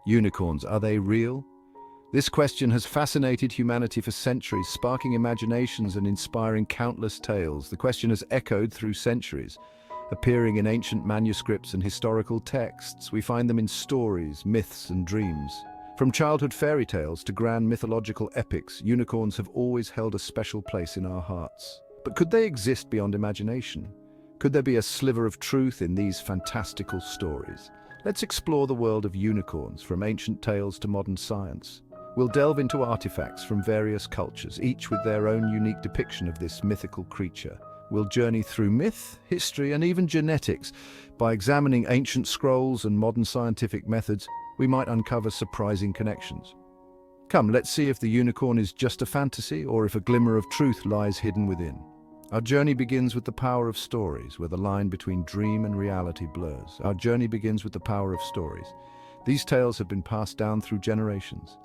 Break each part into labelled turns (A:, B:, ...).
A: Unicorns, are they real? This question has fascinated humanity for centuries, sparking imaginations and inspiring countless tales. The question has echoed through centuries, appearing in ancient manuscripts and historical texts. We find them in stories, myths, and dreams. From childhood fairy tales to grand mythological epics, unicorns have always held a special place in our hearts. But could they exist beyond imagination? Could there be a sliver of truth in these fantastical stories? Let's explore the world of unicorns, from ancient tales to modern science. We'll delve into artifacts from various cultures, each with their own unique depiction of this mythical creature. We'll journey through myth, history, and even genetics. By examining ancient scrolls and modern scientific methods, we might uncover surprising connections. Come, let's see if the unicorn is just a fantasy or if a glimmer of truth lies hidden within. Our journey begins with the power of stories, where the line between dream and reality blurs. Our journey begins with the power of stories. These tales have been passed down through generations,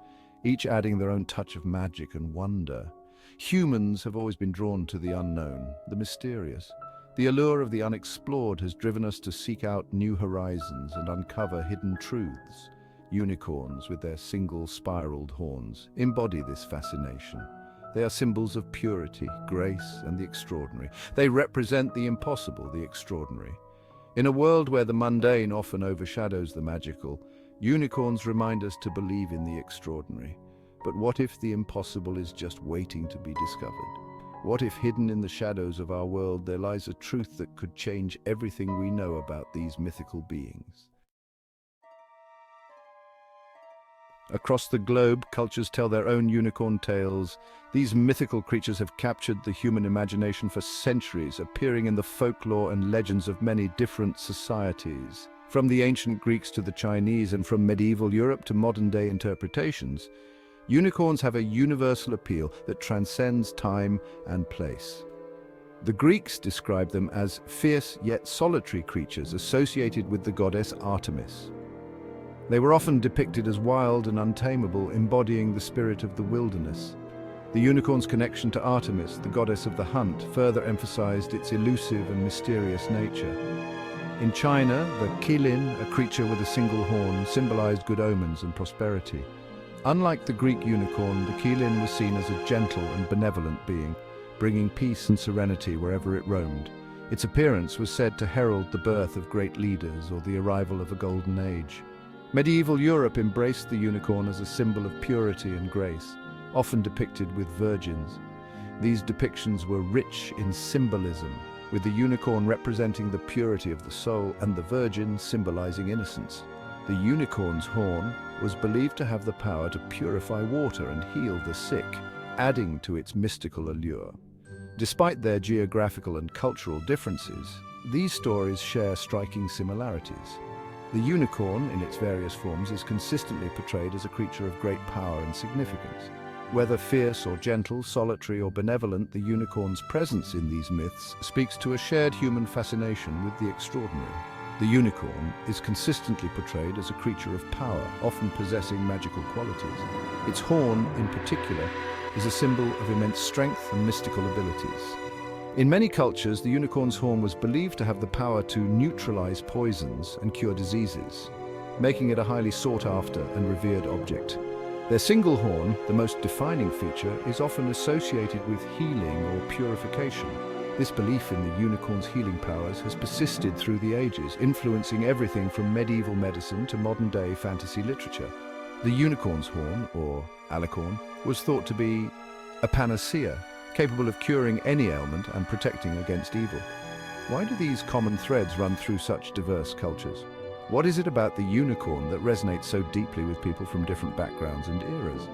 A: each adding their own touch of magic and wonder. Humans have always been drawn to the unknown, the mysterious. The allure of the unexplored has driven us to seek out new horizons and uncover hidden truths. Unicorns, with their single spiraled horns, embody this fascination. They are symbols of purity, grace, and the extraordinary. They represent the impossible, the extraordinary. In a world where the mundane often overshadows the magical, unicorns remind us to believe in the extraordinary. But what if the impossible is just waiting to be discovered? What if hidden in the shadows of our world there lies a truth that could change everything we know about these mythical beings? Across the globe, cultures tell their own unicorn tales. These mythical creatures have captured the human imagination for centuries, appearing in the folklore and legends of many different societies. From the ancient Greeks to the Chinese, and from medieval Europe to modern-day interpretations, unicorns have a universal appeal that transcends time and place. The Greeks described them as fierce yet solitary creatures associated with the goddess Artemis. They were often depicted as wild and untamable, embodying the spirit of the wilderness. The unicorn's connection to Artemis, the goddess of the hunt, further emphasized its elusive and mysterious nature. In China, the Qilin, a creature with a single horn, symbolized good omens and prosperity. Unlike the Greek unicorn, the Qilin was seen as a gentle and benevolent being, bringing peace and serenity wherever it roamed. Its appearance was said to herald the birth of great leaders or the arrival of a golden age. Medieval Europe embraced the unicorn as a symbol of purity and grace, often depicted with virgins. These depictions were rich in symbolism, with the unicorn representing the purity of the soul and the virgin symbolizing innocence. The unicorn's horn was believed to have the power to purify water and heal the sick, adding to its mystical allure. Despite their geographical and cultural differences, these stories share striking similarities. The unicorn, in its various forms, is consistently portrayed as a creature of great power and significance. Whether fierce or gentle, solitary or benevolent, the unicorn's presence in these myths speaks to a shared human fascination with the extraordinary. The unicorn is consistently portrayed as a creature of power, often possessing magical qualities. Its horn, in particular, is a symbol of immense strength and mystical abilities. In many cultures, the unicorn's horn was believed to have the power to neutralize poisons and cure diseases, making it a highly sought-after and revered object. Their single horn, the most defining feature, is often associated with healing or purification. This belief in the unicorn's healing powers has persisted through the ages, influencing everything from medieval medicine to modern-day fantasy literature. The unicorn's horn, or alicorn, was thought to be a panacea, capable of curing any ailment and protecting against evil. Why do these common threads run through such diverse cultures? What is it about the unicorn that resonates so deeply with people from different backgrounds and eras?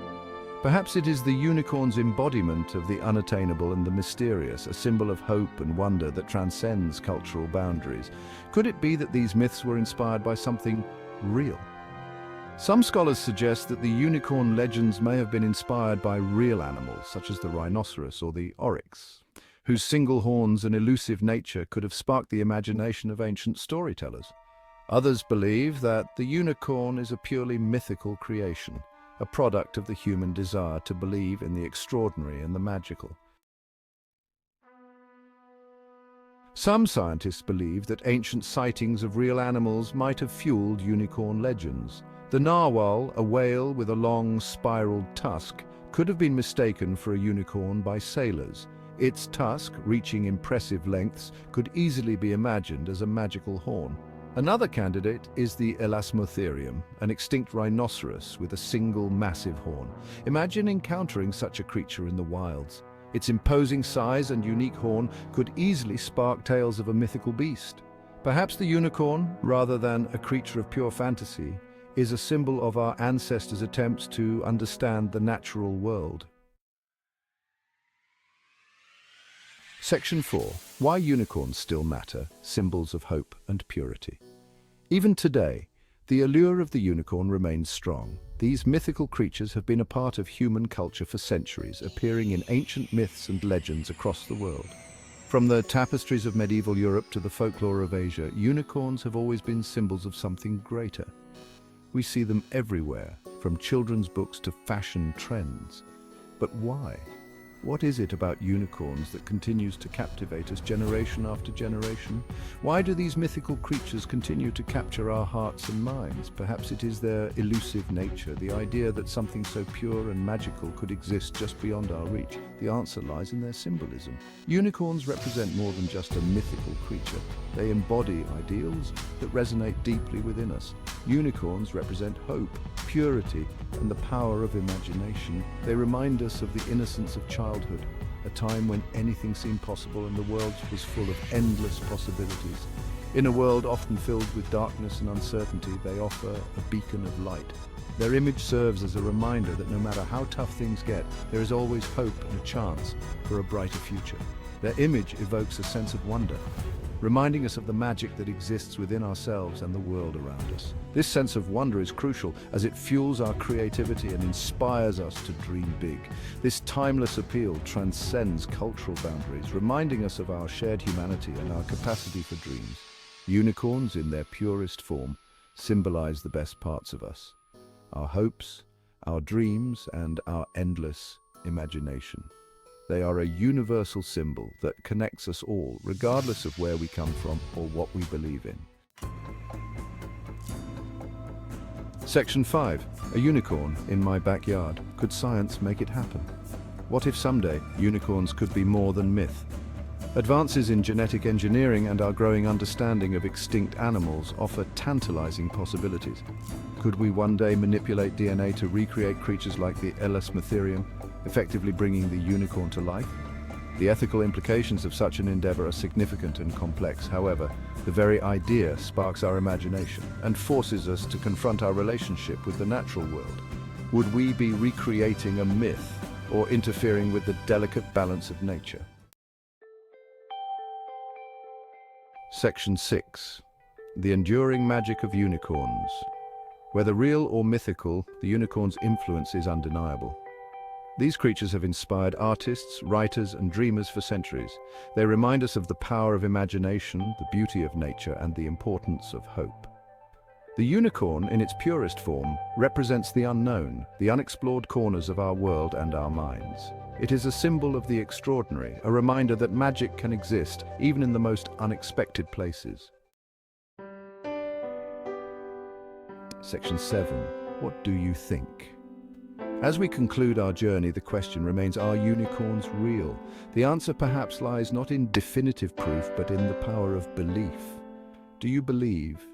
A: Perhaps it is the unicorn's embodiment of the unattainable and the mysterious, a symbol of hope and wonder that transcends cultural boundaries. Could it be that these myths were inspired by something real? Some scholars suggest that the unicorn legends may have been inspired by real animals, such as the rhinoceros or the oryx, whose single horns and elusive nature could have sparked the imagination of ancient storytellers. Others believe that the unicorn is a purely mythical creation, a product of the human desire to believe in the extraordinary and the magical. Some scientists believe that ancient sightings of real animals might have fueled unicorn legends. The narwhal, a whale with a long, spiraled tusk, could have been mistaken for a unicorn by sailors. Its tusk, reaching impressive lengths, could easily be imagined as a magical horn. Another candidate is the elasmotherium, an extinct rhinoceros with a single massive horn. Imagine encountering such a creature in the wilds. Its imposing size and unique horn could easily spark tales of a mythical beast. Perhaps the unicorn, rather than a creature of pure fantasy, is a symbol of our ancestors' attempts to understand the natural world. Section 4. Why unicorns still matter, symbols of hope and purity. Even today, the allure of the unicorn remains strong. These mythical creatures have been a part of human culture for centuries, appearing in ancient myths and legends across the world. From the tapestries of medieval Europe to the folklore of Asia, unicorns have always been symbols of something greater. We see them everywhere, from children's books to fashion trends. But why? What is it about unicorns that continues to captivate us generation after generation? Why do these mythical creatures continue to capture our hearts and minds? Perhaps it is their elusive nature, the idea that something so pure and magical could exist just beyond our reach. The answer lies in their symbolism. Unicorns represent more than just a mythical creature. They embody ideals that resonate deeply within us. Unicorns represent hope, purity, and the power of imagination. They remind us of the innocence of childhood, a time when anything seemed possible and the world was full of endless possibilities. In a world often filled with darkness and uncertainty, they offer a beacon of light. Their image serves as a reminder that no matter how tough things get, there is always hope and a chance for a brighter future. Their image evokes a sense of wonder, reminding us of the magic that exists within ourselves and the world around us. This sense of wonder is crucial as it fuels our creativity and inspires us to dream big. This timeless appeal transcends cultural boundaries, reminding us of our shared humanity and our capacity for dreams. Unicorns, in their purest form, symbolize the best parts of us: our hopes, our dreams, and our endless imagination. They are a universal symbol that connects us all, regardless of where we come from or what we believe in. Section 5. A unicorn in my backyard. Could science make it happen? What if someday unicorns could be more than myth? Advances in genetic engineering and our growing understanding of extinct animals offer tantalizing possibilities. Could we one day manipulate DNA to recreate creatures like the elasmotherium, effectively bringing the unicorn to life? The ethical implications of such an endeavor are significant and complex. However, the very idea sparks our imagination and forces us to confront our relationship with the natural world. Would we be recreating a myth or interfering with the delicate balance of nature? Section 6. The enduring magic of unicorns. Whether real or mythical, the unicorn's influence is undeniable. These creatures have inspired artists, writers, and dreamers for centuries. They remind us of the power of imagination, the beauty of nature, and the importance of hope. The unicorn, in its purest form, represents the unknown, the unexplored corners of our world and our minds. It is a symbol of the extraordinary, a reminder that magic can exist even in the most unexpected places. Section 7. What do you think? As we conclude our journey, the question remains, are unicorns real? The answer perhaps lies not in definitive proof, but in the power of belief. Do you believe